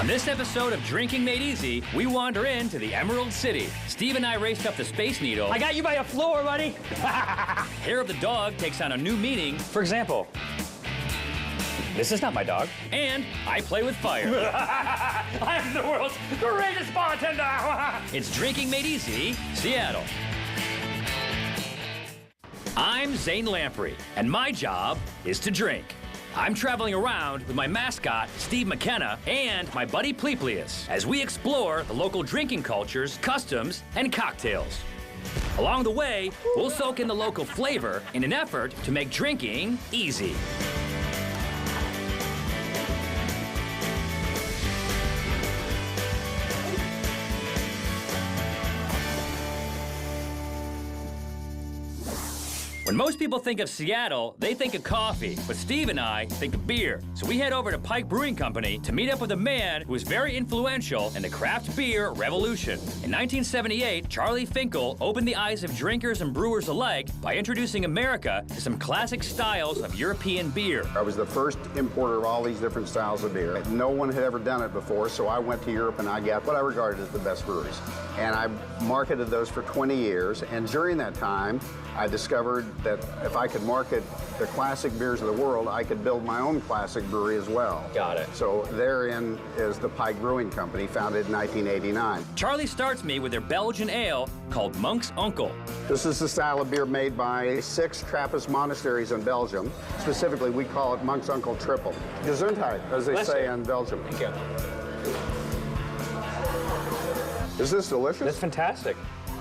On this episode of Drinking Made Easy, we wander into the Emerald City. Steve and I raced up the Space Needle. I got you by a floor, buddy. Hair of the dog takes on a new meaning. For example, this is not my dog. And I play with fire. I'm the world's greatest bartender. It's Drinking Made Easy, Seattle. I'm Zane Lamprey, and my job is to drink. I'm traveling around with my mascot, Steve McKenna, and my buddy Pleplius, as we explore the local drinking cultures, customs, and cocktails. Along the way, we'll soak in the local flavor in an effort to make drinking easy. When most people think of Seattle, they think of coffee, but Steve and I think of beer. So we head over to Pike Brewing Company to meet up with a man who was very influential in the craft beer revolution. In 1978, Charlie Finkel opened the eyes of drinkers and brewers alike by introducing America to some classic styles of European beer. I was the first importer of all these different styles of beer. No one had ever done it before, so I went to Europe and I got what I regarded as the best breweries. And I marketed those for 20 years, and during that time, I discovered that if I could market the classic beers of the world, I could build my own classic brewery as well. Got it. So therein is the Pike Brewing Company, founded in 1989. Charlie starts me with their Belgian ale called Monk's Uncle. This is the style of beer made by 6 Trappist monasteries in Belgium. Specifically, we call it Monk's Uncle Triple. Gesundheit, as they say in Belgium. Thank you. Is this delicious? That's fantastic.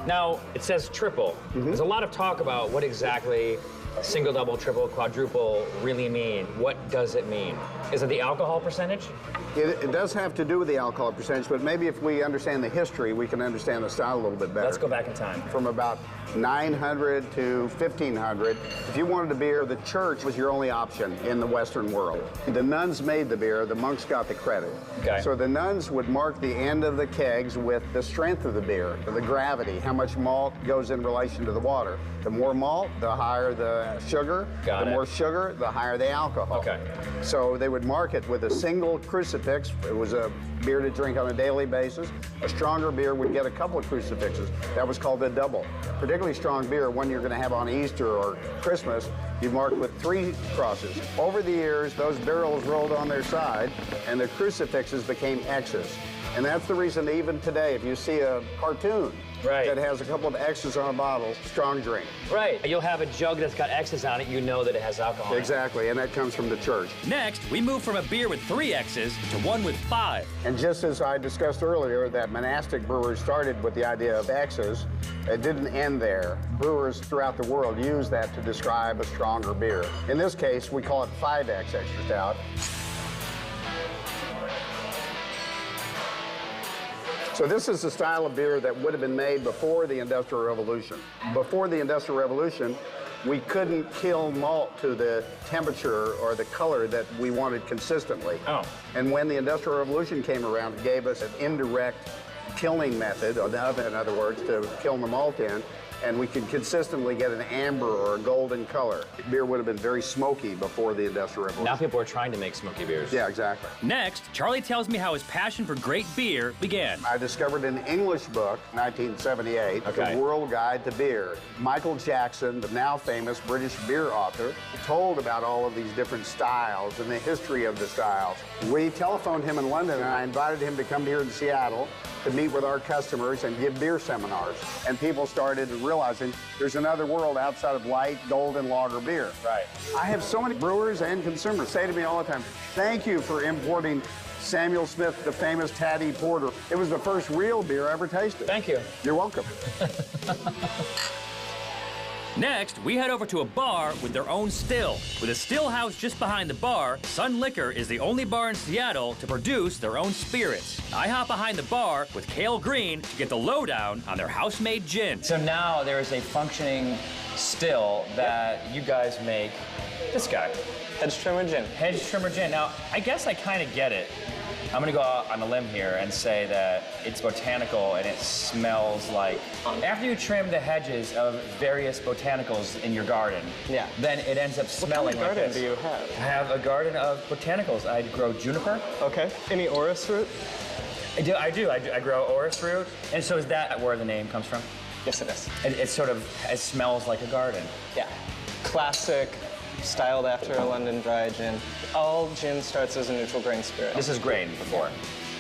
Now, it says triple. There's a lot of talk about what exactly single, double, triple, quadruple really mean. What does it mean? Is it the alcohol percentage? It does have to do with the alcohol percentage, but maybe if we understand the history, we can understand the style a little bit better. Let's go back in time. From about 900 to 1500, if you wanted a beer, the church was your only option in the Western world. The nuns made the beer, the monks got the credit. Okay. So the nuns would mark the end of the kegs with the strength of the beer, the gravity, how much malt goes in relation to the water. The more malt, the higher the sugar. Got the it. more sugar, the higher the alcohol. Okay. So they would mark it with a single crucifix. It was a beer to drink on a daily basis. A stronger beer would get a couple of crucifixes. That was called a double. Particularly strong beer, one you're going to have on Easter or Christmas, you mark with 3 crosses. Over the years, those barrels rolled on their side, and the crucifixes became X's. And that's the reason that even today, if you see a cartoon that has a couple of X's on a bottle, strong drink. Right. You'll have a jug that's got X's on it, you know that it has alcohol. Exactly, and that comes from the church. Next, we move from a beer with 3 X's to one with 5. And just as I discussed earlier, that monastic brewers started with the idea of X's, it didn't end there. Brewers throughout the world use that to describe a stronger beer. In this case, we call it 5X extra stout. So this is the style of beer that would have been made before the Industrial Revolution. Before the Industrial Revolution, we couldn't kill malt to the temperature or the color that we wanted consistently. Oh. And when the Industrial Revolution came around, it gave us an indirect kilning method, or the oven, in other words, to kill the malt in, and we could consistently get an amber or a golden color. Beer would have been very smoky before the Industrial Revolution. Now people are trying to make smoky beers. Yeah, exactly. Next, Charlie tells me how his passion for great beer began. I discovered an English book, 1978, The World Guide to Beer. Michael Jackson, the now famous British beer author, told about all of these different styles and the history of the styles. We telephoned him in London, and I invited him to come here in Seattle to meet with our customers and give beer seminars. And people started realizing there's another world outside of light, golden lager beer. Right. I have so many brewers and consumers say to me all the time, thank you for importing Samuel Smith, the famous Taddy Porter. It was the first real beer I ever tasted. Thank you. You're welcome. Next, we head over to a bar with their own still. With a still house just behind the bar, Sun Liquor is the only bar in Seattle to produce their own spirits. I hop behind the bar with Cale Green to get the lowdown on their house-made gin. So now there is a functioning still that you guys make. This guy. Hedge trimmer gin. Hedge trimmer gin. Now, I guess I kind of get it. I'm gonna go out on a limb here and say that it's botanical and it smells like, after you trim the hedges of various botanicals in your garden, Yeah. then it ends up smelling What kind of like garden this. do you have? I have a garden of botanicals. I grow juniper. Okay. Any orris root? I do. I grow orris root. And so is that where the name comes from? Yes, it is. It smells like a garden. Yeah. Classic, styled after a London dry gin. All gin starts as a neutral grain spirit. This is grain before.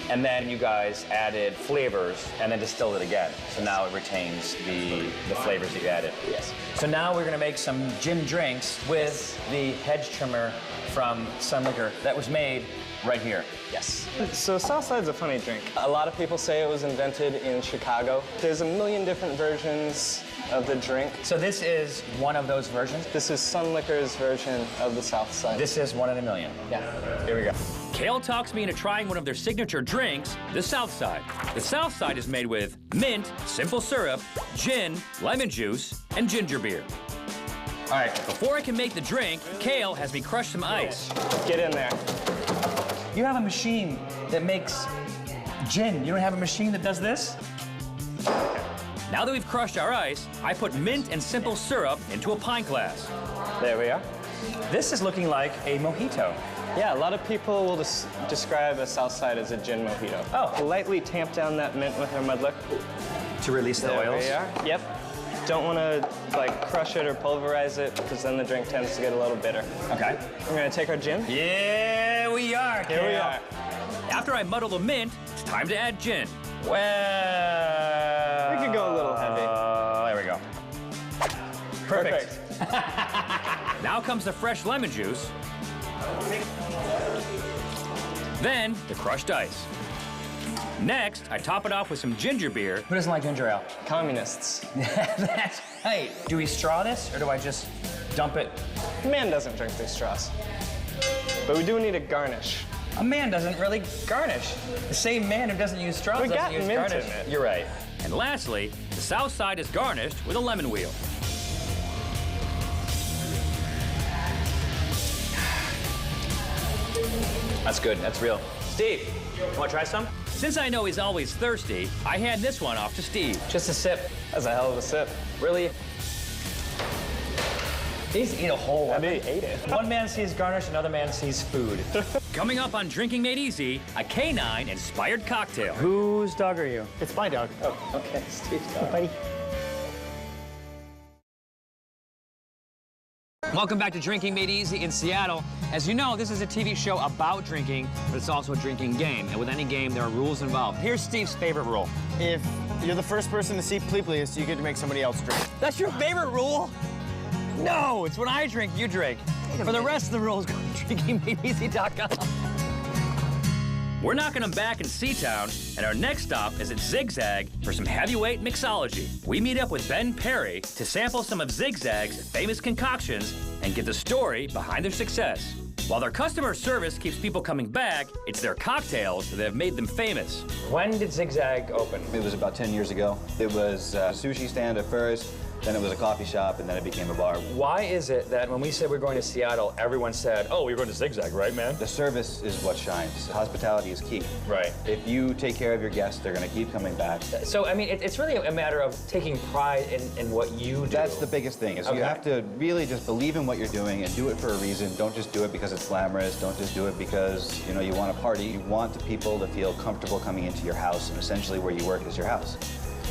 And then you guys added flavors and then distilled it again. So now it retains the flavors that you added. Yes. So now we're gonna make some gin drinks with the hedge trimmer from Sun Liquor that was made right here. Yes. So Southside's a funny drink. A lot of people say it was invented in Chicago. There's a million different versions of the drink. So this is one of those versions. This is Sun Liquor's version of the Southside. This is 1 in a million. Yeah. Here we go. Kale talks me into trying one of their signature drinks, the Southside. The Southside is made with mint, simple syrup, gin, lemon juice, and ginger beer. All right. Before I can make the drink, Kale has me crush some ice. Get in there. You have a machine that makes gin. You don't have a machine that does this? Now that we've crushed our ice, I put mint and simple syrup into a pint glass. There we are. This is looking like a mojito. Yeah, a lot of people will describe a Southside as a gin mojito. Oh. Lightly tamp down that mint with our mudler. To release the There oils. we are. Yep. Don't want to like crush it or pulverize it because then the drink tends to get a little bitter. Okay. We're gonna take our gin. Yeah, we are. Here we are. After I muddle the mint, it's time to add gin. Well, We could go a little heavy. There we go. Perfect. Now comes the fresh lemon juice. Then the crushed ice. Next, I top it off with some ginger beer. Who doesn't like ginger ale? Communists. That's right. Do we straw this or do I just dump it? Man doesn't drink these straws. But we do need a garnish. A man doesn't really garnish. The same man who doesn't use straws We doesn't got use mint garnish. in it. You're right. And lastly, the south side is garnished with a lemon wheel. That's good. That's real. Steve, you want to try some? Since I know he's always thirsty, I hand this one off to Steve. Just a sip. That's a hell of a sip. Really? He's eat a whole I lemon. ate it. One man sees garnish, another man sees food. Coming up on Drinking Made Easy, a canine-inspired cocktail. Whose dog are you? It's my dog. Oh, okay. Steve's dog. Buddy. Welcome back to Drinking Made Easy in Seattle. As you know, this is a TV show about drinking, but it's also a drinking game. And with any game, there are rules involved. Here's Steve's favorite rule. If you're the first person to see Please, you get to make somebody else drink. That's your favorite rule? No, it's when I drink, you drink. For the rest of the rules, go to drinkingmadeeasy.com. We're knocking them back in Seatown, and our next stop is at Zigzag for some heavyweight mixology. We meet up with Ben Perry to sample some of Zigzag's famous concoctions and get the story behind their success. While their customer service keeps people coming back, it's their cocktails that have made them famous. When did Zigzag open? It was about 10 years ago. It was a sushi stand at first, then it was a coffee shop, and then it became a bar. Why is it that when we said we're going to Seattle, everyone said, oh, we're going to Zigzag, right, man? The service is what shines. Hospitality is key. Right. If you take care of your guests, they're going to keep coming back. So, I mean, it's really a matter of taking pride in what you do. That's the biggest thing, is Okay. you have to really just believe in what you're doing and do it for a reason. Don't just do it because it's glamorous. Don't just do it because, you know, you want to party. You want the people to feel comfortable coming into your house, and essentially where you work is your house.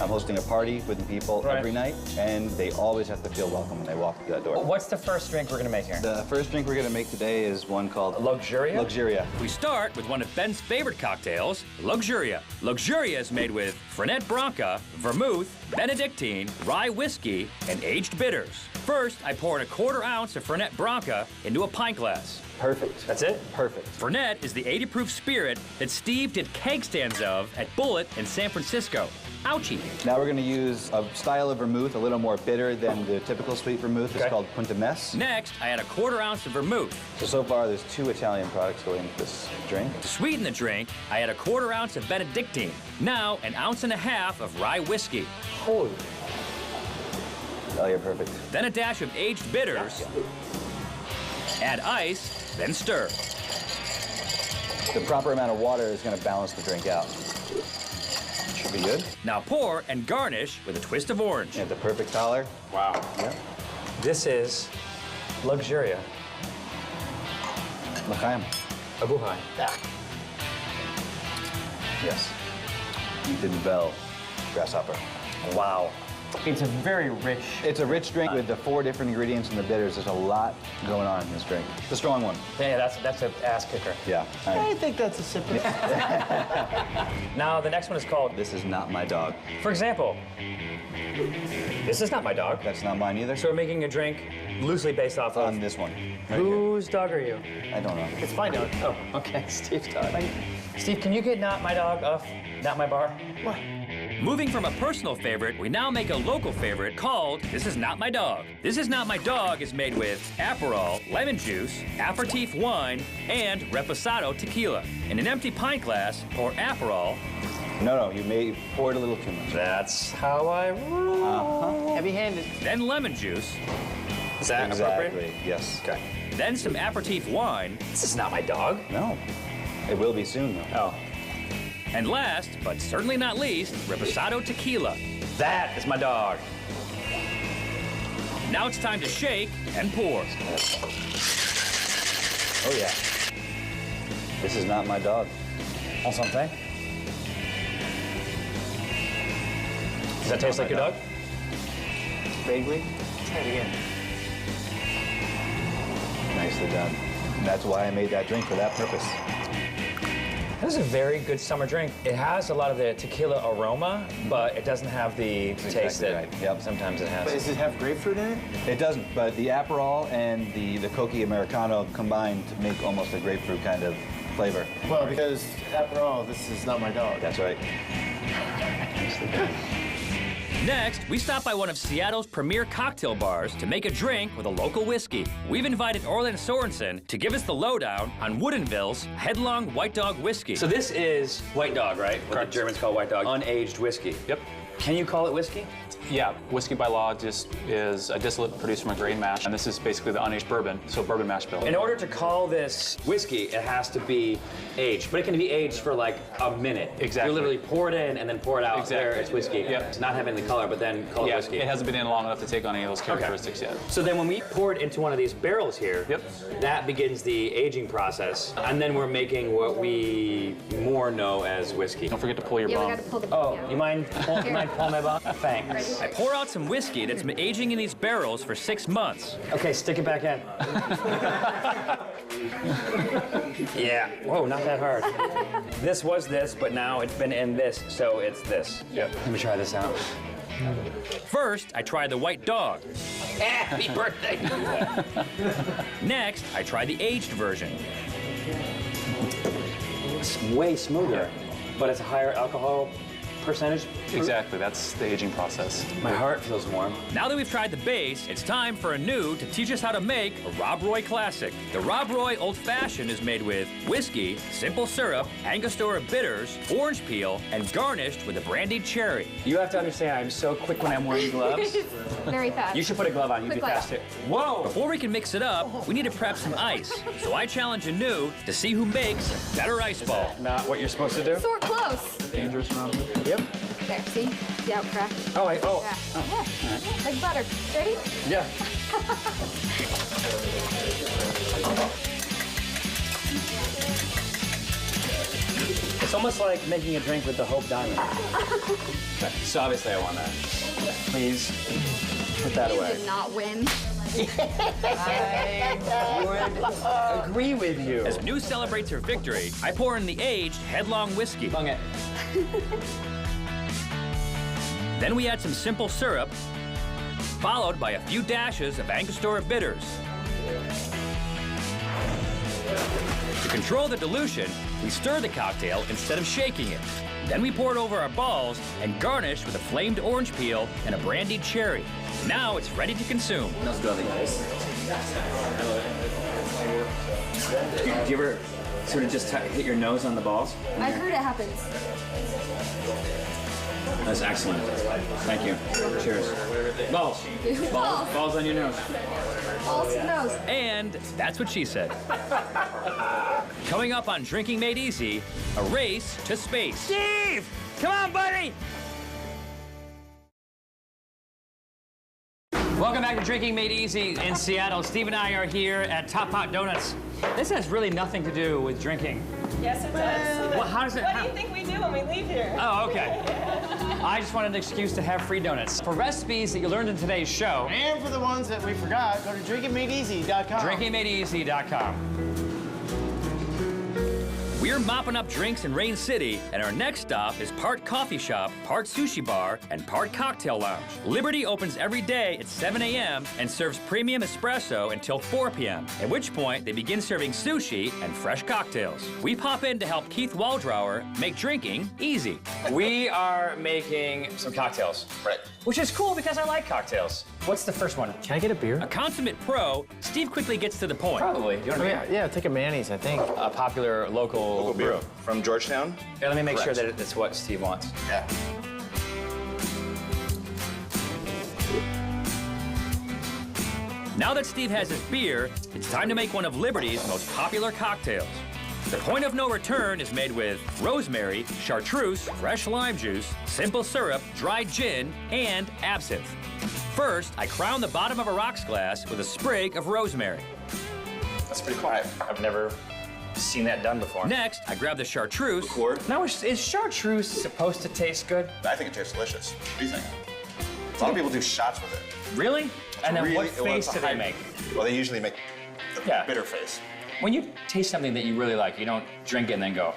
I'm hosting a party with the people Right. every night, and they always have to feel welcome when they walk through that door. What's the first drink we're going to make here? The first drink we're going to make today is one called Luxuria? Luxuria. We start with one of Ben's favorite cocktails, Luxuria. Luxuria is made with Fernet Branca, vermouth, Benedictine, rye whiskey, and aged bitters. First, I pour in a 1/4 ounce of Fernet Branca into a pint glass. Perfect. That's it? Perfect. Fernet is the 80 proof spirit that Steve did keg stands of at Bullet in San Francisco. Ouchie. Now we're going to use a style of vermouth, a little more bitter than the typical sweet vermouth. Okay. It's called Punta Mess. Next, I add a 1/4 ounce of vermouth. So far, there's 2 Italian products going into this drink. To sweeten the drink, I add a 1/4 ounce of Benedictine. Now, 1.5 ounces of rye whiskey. Holy. Oh, you're perfect. Then a dash of aged bitters. Add ice, then stir. The proper amount of water is going to balance the drink out. Should be good. Now pour and garnish with a twist of orange. Yeah, the perfect color. Wow. Yep. This is luxuria. L'chaim. Abuhai. Yes. You didn't bell, grasshopper. Wow. It's a very rich. It's a rich drink with the 4 different ingredients and the bitters. There's a lot going on in this drink. The strong one. Yeah, that's an ass kicker. Yeah. I think that's a sip of Now the next one is called. This is not my dog. For example, this is not my dog. That's not mine either. So we're making a drink loosely based off of. On this one. Right Whose dog are you? here. I don't know. It's my dog. Oh, okay, Steve's dog. Steve, can you get not my dog off Not My Bar? What? Moving from a personal favorite, we now make a local favorite called This Is Not My Dog. This Is Not My Dog is made with Aperol, lemon juice, aperitif wine, and reposado tequila. In an empty pint glass, pour Aperol, No, you may pour it a little too much. That's how I roll. Heavy-handed. then lemon juice, Is that appropriate? Exactly. Yes. Okay. then some aperitif wine, This is not my dog. No. It will be soon, though. Oh. and last, but certainly not least, reposado tequila. That is my dog. Now it's time to shake and pour. Oh, yeah. This is not my dog. On something? Does that taste like your dog? Vaguely. Try it again. Nicely done. That's why I made that drink for that purpose. This is a very good summer drink. It has a lot of the tequila aroma, but it doesn't have the taste that right. Yep. sometimes it has. But does it have grapefruit in it? It doesn't, but the Aperol and the Coqui Americano combined to make almost a grapefruit kind of flavor. Well, because after all, this is not my dog. That's right. Next, we stop by one of Seattle's premier cocktail bars to make a drink with a local whiskey. We've invited Orland Sorensen to give us the lowdown on Woodinville's Headlong White Dog whiskey. So this is White Dog, right? What Correct. the Germans call White Dog. Unaged whiskey. Yep. Can you call it whiskey? Yeah, whiskey by law just is a distillate produced from a grain mash, and this is basically the unaged bourbon, so bourbon mash bill. In order to call this whiskey, it has to be aged, but it can be aged for like a minute. Exactly. You literally pour it in and then pour it out. Exactly. There, it's whiskey. Yep. It's not having the color, but then call it Yeah, whiskey. it hasn't been in long enough to take on any of those characteristics yet. So then when we pour it into one of these barrels here, Yep. that begins the aging process, and then we're making what we more know as whiskey. Don't forget to pull your Yeah, we bum. gotta pull the. Oh, yeah. you mind pulling my bum? Thanks. I pour out some whiskey that's been aging in these barrels for 6 months. Okay, stick it back in. Yeah. Whoa, not that hard. This was this, but now it's been in this, so it's this. Yep. Let me try this out. First, I tried the White Dog. Happy birthday. Next, I tried the aged version. It's way smoother, but it's a higher alcohol percentage. Exactly, that's the aging process. My heart feels warm. Now that we've tried the base, it's time for a new to teach us how to make a Rob Roy classic. The Rob Roy Old Fashioned is made with whiskey, simple syrup, Angostura bitters, orange peel, and garnished with a brandied cherry. You have to understand, I'm so quick when I'm wearing gloves. Very fast. You should put a glove on. You'd be Quick glove. faster. Whoa! Before we can mix it up, we need to prep some ice. So I challenge Anu to see who makes a better ice ball. Not what you're supposed to do. So we're close. Dangerous around here. Yep. There, see? See how it cracked? Oh, wait. Oh. Yeah. Yeah. Like butter. Ready? Yeah. It's almost like making a drink with the Hope Diamond. Okay, so obviously I won that. Please put that You away. did not win. I would agree with you. As Anu celebrates her victory, I pour in the aged Headlong whiskey. Bung it. Then we add some simple syrup, followed by a few dashes of Angostura bitters. To control the dilution, we stir the cocktail instead of shaking it. Then we pour it over our balls and garnish with a flamed orange peel and a brandied cherry. Now it's ready to consume. Do you ever sort of just hit your nose on the balls? I've heard it happens. That's excellent. Thank you. Cheers. Balls. Balls. Balls on your nose. Balls to the nose. And that's what she said. Coming up on Drinking Made Easy, a race to space. Steve! Come on, buddy! Welcome back to Drinking Made Easy in Seattle. Steve and I are here at Top Pot Donuts. This has really nothing to do with drinking. Yes, it does. Well, how does it? What do you think we do when we leave here? Oh, okay. I just wanted an excuse to have free donuts. For recipes that you learned in today's show, And for the ones that we forgot, go to drinkingmadeeasy.com. drinkingmadeeasy.com. We're mopping up drinks in Rain City, and our next stop is part coffee shop, part sushi bar, and part cocktail lounge. Liberty opens every day at 7 a.m. and serves premium espresso until 4 p.m., at which point they begin serving sushi and fresh cocktails. We pop in to help Keith Waldrauer make drinking easy. We are making some cocktails. Right. Which is cool because I like cocktails. What's the first one? Can I get a beer? A consummate pro, Steve quickly gets to the point. Probably. You want to Yeah, take a mayonnaise, I think. A popular local brew. From Georgetown? Here, let me make sure Correct. that it's what Steve wants. Yeah. Now that Steve has his beer, it's time to make one of Liberty's most popular cocktails. The Point of No Return is made with rosemary, chartreuse, fresh lime juice, simple syrup, dried gin, and absinthe. First, I crown the bottom of a rocks glass with a sprig of rosemary. That's pretty cool. I've never seen that done before. Next, I grab the chartreuse. Quart? Now, is chartreuse supposed to taste good? I think it tastes delicious. What do you think? A lot of people do shots with it. Really? And then what well, face it's a do they high- make? Well, they usually make the Yeah. bitter face. When you taste something that you really like, you don't drink it and then go,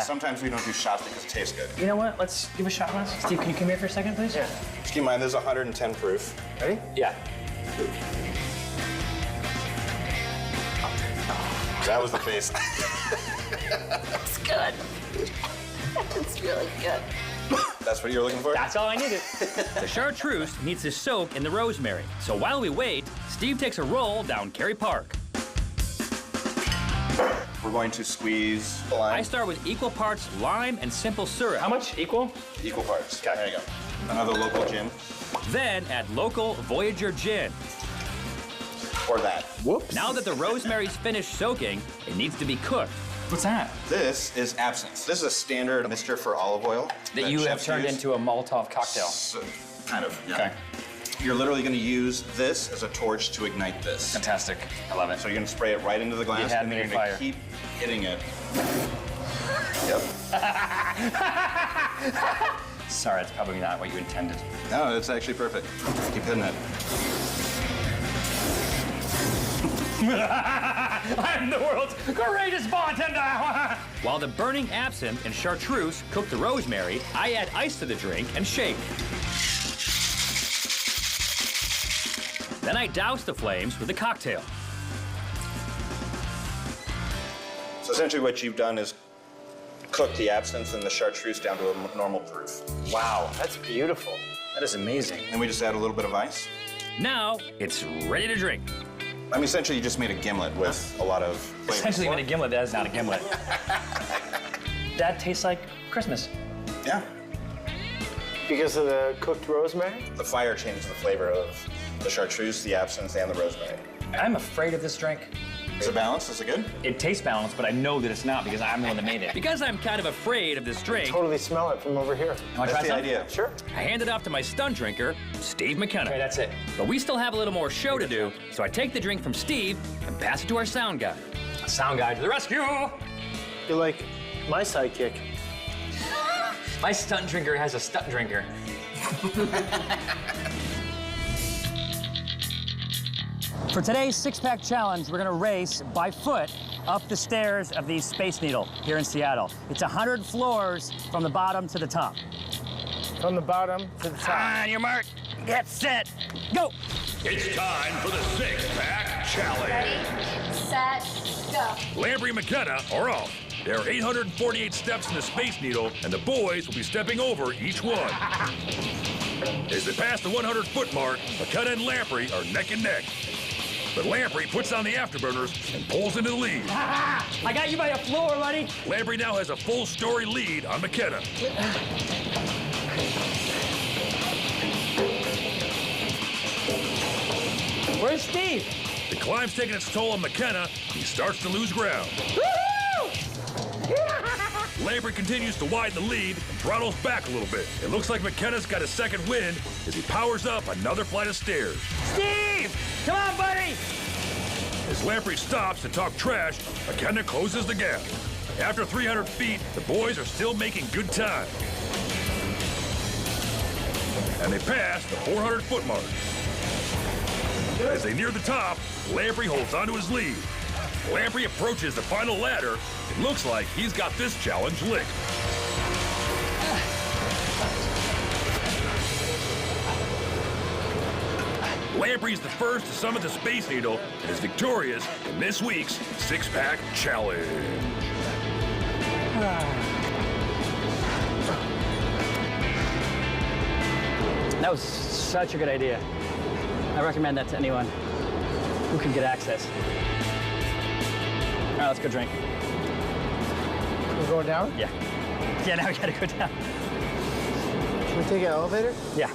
Sometimes we don't do shots because it tastes good. you know what? Let's give a shot once. Steve, can you come here for a second, please? Yeah. Just keep in mind, this is 110 proof. Ready? Yeah. That was the face. It's good. It's really good. That's what you're looking for? That's all I needed. The chartreuse needs to soak in the rosemary. So while we wait, Steve takes a roll down Cary Park. We're going to squeeze the lime. I start with equal parts lime and simple syrup. How much? Equal? Equal parts. Okay. There you go. Another local gin. Then add local Voyager gin. Or that. Whoops. Now that the rosemary's finished soaking, it needs to be cooked. What's that? This is absinthe. This is a standard mixture for olive oil. That you have chefs turned use. into a Molotov cocktail. So, kind of, yeah. Okay. You're literally going to use this as a torch to ignite this. Fantastic. I love it. So you're going to spray it right into the glass, You had and me then on you're going fire. to keep hitting it. Yep. Sorry, that's probably not what you intended. No, it's actually perfect. Keep hitting it. I'm the world's greatest bartender! While the burning absinthe and chartreuse cook the rosemary, I add ice to the drink and shake. Then I douse the flames with the cocktail. So essentially what you've done is cook the absinthe and the chartreuse down to a normal proof. Wow. That's beautiful. That is amazing. Then we just add a little bit of ice. Now, it's ready to drink. I mean, essentially you just made a gimlet with a lot of flavor. Essentially, when a gimlet, that is not a gimlet. That tastes like Christmas. Yeah. Because of the cooked rosemary? The fire changes the flavor of the chartreuse, the absinthe, and the rosemary. I'm afraid of this drink. Is it balanced? Is it good? It tastes balanced, but I know that it's not because I'm the one that made it. Because I'm kind of afraid of this drink, Totally smell it from over here. Want to try That's the some? idea. Sure. I hand it off to my stunt drinker, Steve McKenna. Okay, that's it. But we still have a little more show to do, so I take the drink from Steve and pass it to our sound guy. Sound guy to the rescue! You're like my sidekick. My stunt drinker has a stunt drinker. For today's six-pack challenge, we're gonna race by foot up the stairs of the Space Needle here in Seattle. It's 100 floors from the bottom to the top. From the bottom to the top. On your mark, get set, go! It's time for the six-pack challenge. Ready, set, go. Lamprey and McKenna are off. There are 848 steps in the Space Needle, and the boys will be stepping over each one. As they pass the 100-foot mark, McKenna and Lamprey are neck and neck. But Lamprey puts on the afterburners and pulls into the lead. I got you by a floor, buddy. Lamprey now has a full-story lead on McKenna. Where's Steve? The climb's taking its toll on McKenna. He starts to lose ground. Lamprey continues to widen the lead and throttles back a little bit. It looks like McKenna's got a second wind as he powers up another flight of stairs. Steve! Come on, buddy! As Lamprey stops to talk trash, McKenna closes the gap. After 300 feet, the boys are still making good time. And they pass the 400-foot mark. As they near the top, Lamprey holds onto his lead. Lamprey approaches the final ladder. It looks like he's got this challenge licked. Lamprey's the first to summit the Space Needle and is victorious in this week's six-pack challenge. That was such a good idea. I recommend that to anyone who can get access. All right, let's go drink. We're going down? Yeah. Yeah, now we gotta go down. Should we take an elevator? Yeah.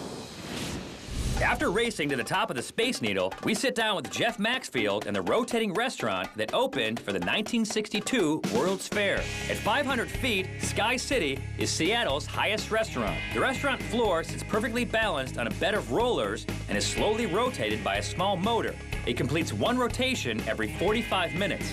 After racing to the top of the Space Needle, we sit down with Jeff Maxfield in the rotating restaurant that opened for the 1962 World's Fair. At 500 feet, Sky City is Seattle's highest restaurant. The restaurant floor sits perfectly balanced on a bed of rollers and is slowly rotated by a small motor. It completes one rotation every 45 minutes.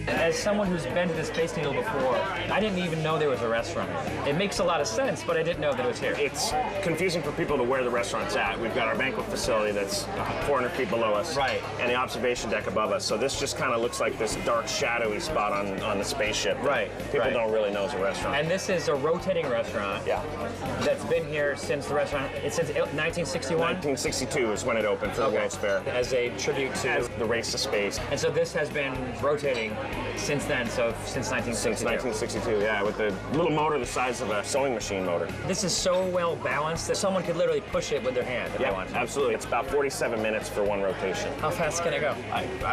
As someone who's been to the Space Needle before, I didn't even know there was a restaurant here. It makes a lot of sense, but I didn't know that it was here. It's confusing for people to where the restaurant's at. We've got our banquet facility that's 400 feet below us. Right. And the observation deck above us. So this just kind of looks like this dark, shadowy spot on the spaceship. Right. People don't really know it's a restaurant. And this is a rotating restaurant. Yeah. That's been here since the restaurant, it's since 1961? 1962 is when it opened for the World's Fair. As a tribute to As the race to space. And so this has been rotating since then, so since 1962. Since 1962, yeah, with the little motor the size of a sewing machine motor. This is so well balanced that someone could literally push it with their hand if they wanted to. Absolutely. It's about 47 minutes for one rotation. How fast can it go?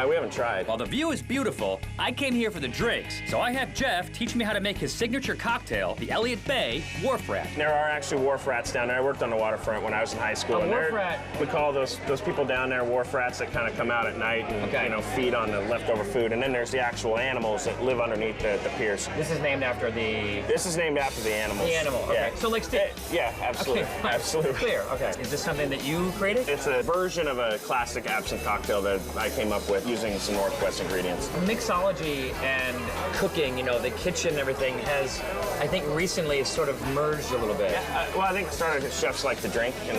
We haven't tried. While the view is beautiful, I came here for the drinks, so I have Jeff teach me how to make his signature cocktail, the Elliott Bay Wharf Rat. There are actually wharf rats down there. I worked on the waterfront when I was in high school. A wharf rat? We call those people down there wharf rats that kind of come out at night and feed on the leftover food. And then there's the actual animals that live underneath the piers. This is named after the... This is named after the animals. The animal, okay. Yeah. So like Steve... Yeah, absolutely. Okay, absolutely. Clear, okay. Is this something that you created? It's a version of a classic absinthe cocktail that I came up with using some Northwest ingredients. Mixology and cooking, the kitchen and everything has, I think recently sort of merged a little bit. Yeah, well, I think started chefs like to drink, and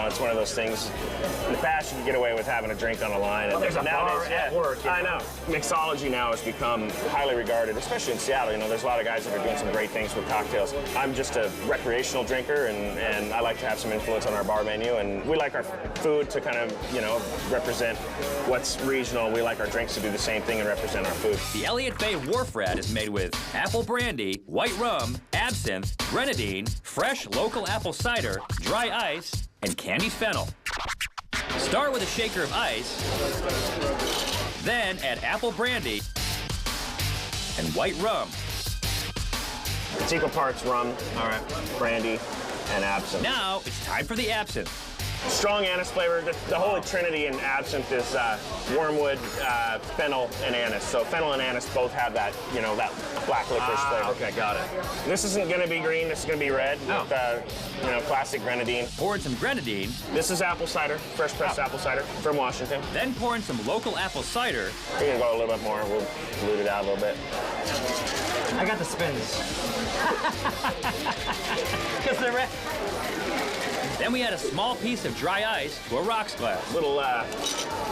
it's one of those things. In the past, you could get away with having a drink on a line. Well, and there's a bar at work. I know. Mixology now has become highly regarded, especially in Seattle. There's a lot of guys that are doing some great things with cocktails. I'm just a recreational drinker, and I like to have some influence on our bar menu. And we like our food to kind of, represent what's regional. We like our drinks to do the same thing and represent our food. The Elliott Bay Wharf Rat is made with apple brandy, white rum, absinthe, grenadine, fresh local apple cider, dry ice, and candied fennel. Start with a shaker of ice, then add apple brandy and white rum. It's equal parts rum, brandy, and absinthe. Now it's time for the absinthe. Strong anise flavor. The holy trinity in absinthe is wormwood, fennel, and anise. So fennel and anise both have that, that black licorice flavor. Okay, got it. This isn't going to be green. This is going to be red with, classic grenadine. Pour in some grenadine. This is apple cider, fresh pressed apple cider from Washington. Then pour in some local apple cider. We're going to go a little bit more. We'll dilute it out a little bit. I got the spins. Because they're red. Then we add a small piece of dry ice to a rocks glass. Little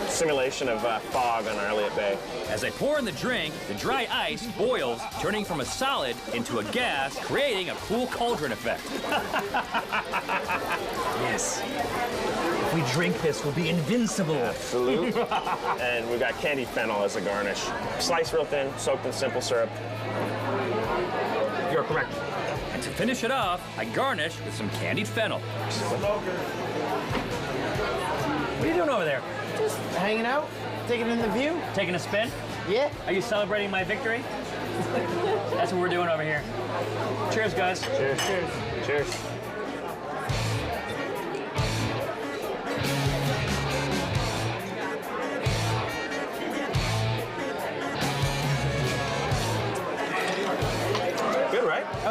simulation of fog on our Elliott Bay. As I pour in the drink, the dry ice boils, turning from a solid into a gas, creating a cool cauldron effect. Yes. If we drink this, we'll be invincible. Absolutely. And we've got candied fennel as a garnish. Sliced real thin, soaked in simple syrup. You're correct. And to finish it off, I garnish with some candied fennel. What are you doing over there? Just hanging out, taking in the view. Taking a spin? Yeah. Are you celebrating my victory? That's what we're doing over here. Cheers, guys. Cheers. Cheers. Cheers.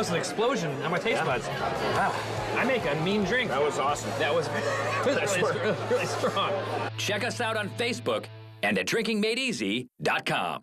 was an explosion on my taste buds. Wow. I make a mean drink. That was awesome. That was really strong. Check us out on Facebook and at drinkingmadeeasy.com.